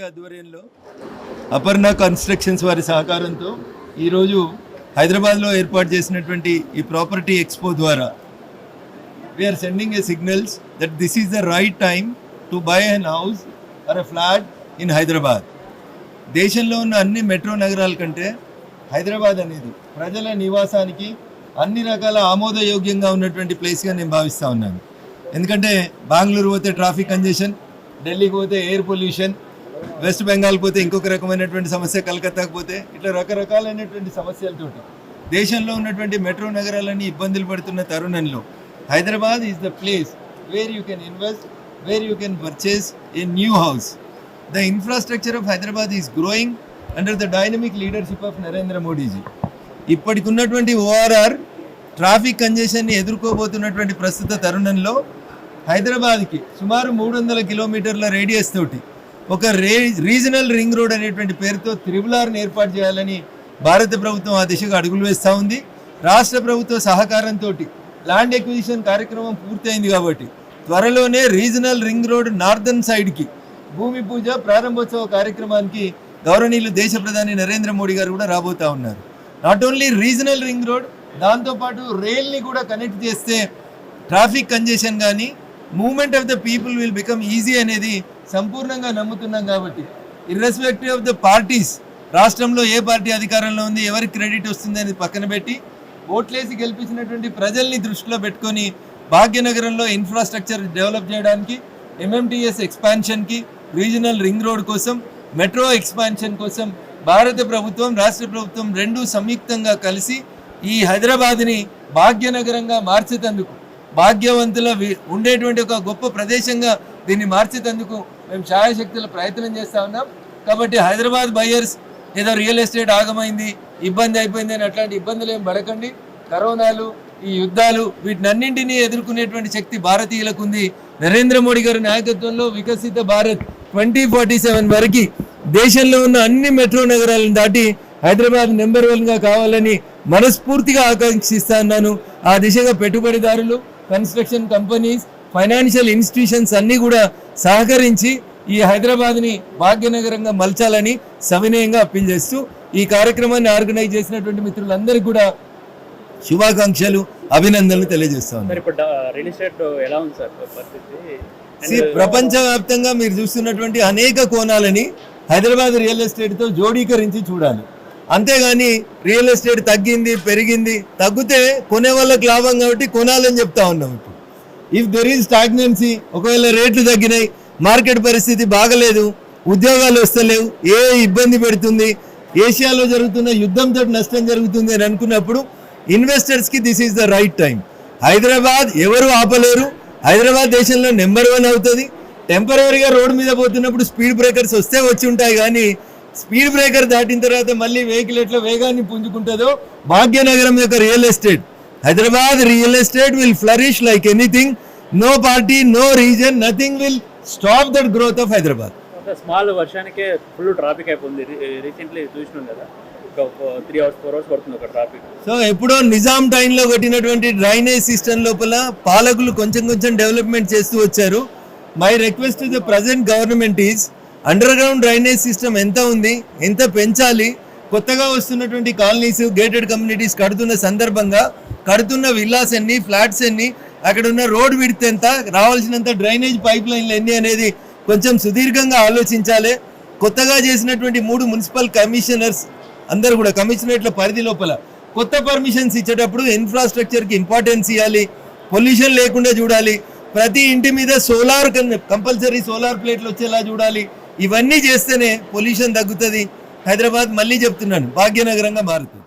ఆధ్వర్యంలో అపర్ణ కన్స్ట్రక్షన్స్ వారి సహకారంతో ఈరోజు హైదరాబాద్లో ఏర్పాటు చేసినటువంటి ఈ ప్రాపర్టీ ఎక్స్పో ద్వారా we're sending a signals that this is the right time to buy an house or a flat in Hyderabad. దేశంలో ఉన్న అన్ని మెట్రో నగరాల కంటే హైదరాబాద్ అనేది ప్రజల నివాసానికి అన్ని రకాల ఆమోదయోగ్యంగా ఉన్నటువంటి ప్లేస్గా నేను భావిస్తూ ఉన్నాను. ఎందుకంటే బెంగళూరు పోతే ట్రాఫిక్ కంజెషన్, ఢిల్లీకి పోతే ఎయిర్ పొల్యూషన్, వెస్ట్ బెంగాల్ పోతే ఇంకొక రకమైనటువంటి సమస్య, కలకత్తాకు పోతే ఇట్లా రకరకాలైనటువంటి సమస్యలతోటి దేశంలో ఉన్నటువంటి మెట్రో నగరాలన్నీ ఇబ్బందులు పడుతున్న తరుణంలో Hyderabad is the place where you can invest, where you can purchase a new house. The infrastructure of Hyderabad is growing under the dynamic leadership of Narendra Modiji. ఇప్పటికి ఉన్నటువంటి ఓఆర్ఆర్ ట్రాఫిక్ కంజెషన్ని ఎదుర్కోబోతున్నటువంటి ప్రస్తుత తరుణంలో హైదరాబాద్కి సుమారు 300 కిలోమీటర్ల రేడియస్ తోటి ఒక రీజనల్ రింగ్ రోడ్ అనేటువంటి పేరుతో త్రిబుల్-ఆర్ని ఏర్పాటు చేయాలని భారత ప్రభుత్వం ఆ దిశగా అడుగులు వేస్తూ ఉంది. రాష్ట్ర ప్రభుత్వ సహకారంతో ల్యాండ్ ఎక్విజిషన్ కార్యక్రమం పూర్తయింది కాబట్టి త్వరలోనే రీజనల్ రింగ్ రోడ్ నార్దర్న్ సైడ్కి భూమి పూజ ప్రారంభోత్సవ కార్యక్రమానికి గౌరవనీయులు దేశ ప్రధాని నరేంద్ర మోడీ గారు కూడా రాబోతూ ఉన్నారు. Not only regional ring road, దాంతోపాటు రైల్ని కూడా కనెక్ట్ చేస్తే ట్రాఫిక్ కంజెషన్ కానీ movement of the people will become easy అనేది సంపూర్ణంగా నమ్ముతున్నాం. కాబట్టి ఇర్రెస్పెక్టివ్ ఆఫ్ ద పార్టీస్, రాష్ట్రంలో ఏ పార్టీ అధికారంలో ఉంది, ఎవరికి క్రెడిట్ వస్తుంది అనేది పక్కన పెట్టి ఓట్లేసి గెలిపించినటువంటి ప్రజల్ని దృష్టిలో పెట్టుకొని భాగ్యనగరంలో ఇన్ఫ్రాస్ట్రక్చర్ డెవలప్ చేయడానికి, ఎంఎంటీఎస్ ఎక్స్పాన్షన్కి, రీజనల్ రింగ్ రోడ్ కోసం, మెట్రో ఎక్స్పాన్షన్ కోసం భారత ప్రభుత్వం, రాష్ట్ర ప్రభుత్వం రెండూ సంయుక్తంగా కలిసి ఈ హైదరాబాద్ని భాగ్యనగరంగా మార్చేందుకు, భాగ్యవంతుల ఉండేటువంటి ఒక గొప్ప ప్రదేశంగా దీన్ని మార్చేందుకు మేము శాయశక్తుల ప్రయత్నం చేస్తూ ఉన్నాం. కాబట్టి హైదరాబాద్ బయర్స్ ఏదో రియల్ ఎస్టేట్ ఆగమైంది, ఇబ్బంది అయిపోయింది అని అట్లాంటి ఇబ్బందులు ఏం పడకండి. కరోనాలు, ఈ యుద్ధాలు, వీటినన్నింటినీ ఎదుర్కొనేటువంటి శక్తి భారతీయులకు ఉంది. నరేంద్ర మోడీ గారి నాయకత్వంలో వికసిత భారత్ 2047 వరకు దేశంలో ఉన్న అన్ని మెట్రో నగరాలను దాటి హైదరాబాద్ నెంబర్ 1గా కావాలని మనస్ఫూర్తిగా ఆకాంక్షిస్తా ఉన్నాను. ఆ దిశగా పెట్టుబడిదారులు, కన్స్ట్రక్షన్ కంపెనీస్, ఫైనాన్షియల్ ఇన్స్టిట్యూషన్స్ అన్నీ కూడా సహకరించి ఈ హైదరాబాద్ని భాగ్యనగరంగా మలచాలని సవినయంగా అప్పీల్ చేస్తూ ఈ కార్యక్రమాన్ని ఆర్గనైజ్ చేసినటువంటి మిత్రులందరికీ కూడా శుభాకాంక్షలు, అభినందనలు తెలియజేస్తాను. ప్రపంచవ్యాప్తంగా మీరు చూస్తున్నటువంటి అనేక కోణాలని హైదరాబాద్ రియల్ ఎస్టేట్తో జోడీకరించి చూడాలి. అంతేగాని రియల్ ఎస్టేట్ తగ్గింది, పెరిగింది, తగ్గితే కొనే వాళ్ళకి లాభం కాబట్టి కొనాలని చెప్తా ఉన్నాం. ఇప్పుడు ఇఫ్ దెర్ ఈజ్ స్టాగ్నెన్సీ, ఒకవేళ రేట్లు తగ్గినాయి, మార్కెట్ పరిస్థితి బాగలేదు, ఉద్యోగాలు వస్తలేవు, ఏ ఇబ్బంది పెడుతుంది, ఏషియాలో జరుగుతున్న యుద్ధంతో నష్టం జరుగుతుంది అని అనుకున్నప్పుడు ఇన్వెస్టర్స్కి this is the right time. Hyderabad ఎవరు ఆపలేరు. హైదరాబాద్ దేశంలో నెంబర్ 1 అవుతుంది. టెంపరీగా రోడ్డు మీద పోతున్నప్పుడు స్పీడ్ బ్రేకర్స్ వస్తే వచ్చి ఉంటాయి, కానీ స్పీడ్ బ్రేకర్ దాటిన తర్వాత మళ్ళీ వెహికల్ ఎట్లా వేగాన్ని పుంజుకుంటుందో భాగ్యనగరం యొక్క real estate, Hyderabad real estate will flourish like anything. No party, no reason, nothing will stop that growth of Hyderabad. Small వర్షానికే ఫుల్ ట్రాఫిక్ అయిపోయింది. రీసెంట్లీ చూసినాం కదా, 3 hours 4 hours పడుతుంది ఒక ట్రాఫిక్. సో ఎప్పుడో నిజాం టైంలో కట్టినటువంటి డ్రైనేజ్ సిస్టమ్ లోపల పాలకులు కొంచెం కొంచెం డెవలప్మెంట్ చేస్తూ వచ్చారు. My request to the present government is under ground drainage system ఎంత ఉంది, ఎంత పెంచాలి. కొత్తగా వస్తున్నటువంటి కాలనీస్, గేటెడ్ కమ్యూనిటీస్ కడుతున్న సందర్భంగా కడుతున్న విల్లాస్ ఎన్ని, ఫ్లాట్స్ ఎన్ని, అక్కడ ఉన్న రోడ్ విడ్త్ ఎంత, రావాల్సినంత డ్రైనేజ్ పైప్ లైన్లు ఎన్ని అనేది కొంచెం సుదీర్ఘంగా ఆలోచించాలి. కొత్తగా చేసినటువంటి 3 మున్సిపల్ కమిషనర్స్ అందరూ కూడా కమిషనరేట్ల పరిధి లోపల కొత్త పర్మిషన్స్ ఇచ్చేటప్పుడు ఇన్ఫ్రాస్ట్రక్చర్కి ఇంపార్టెన్స్ ఇవ్వాలి, పొల్యూషన్ లేకుండా చూడాలి, ప్రతి ఇంటి మీద కంపల్సరీ సోలార్ ప్లేట్లు వచ్చేలా చూడాలి. ఇవన్నీ చేస్తేనే పొల్యూషన్ తగ్గుతుంది. హైదరాబాద్ మళ్ళీ చెప్తున్నాను భాగ్యనగరంగా మారుతుంది.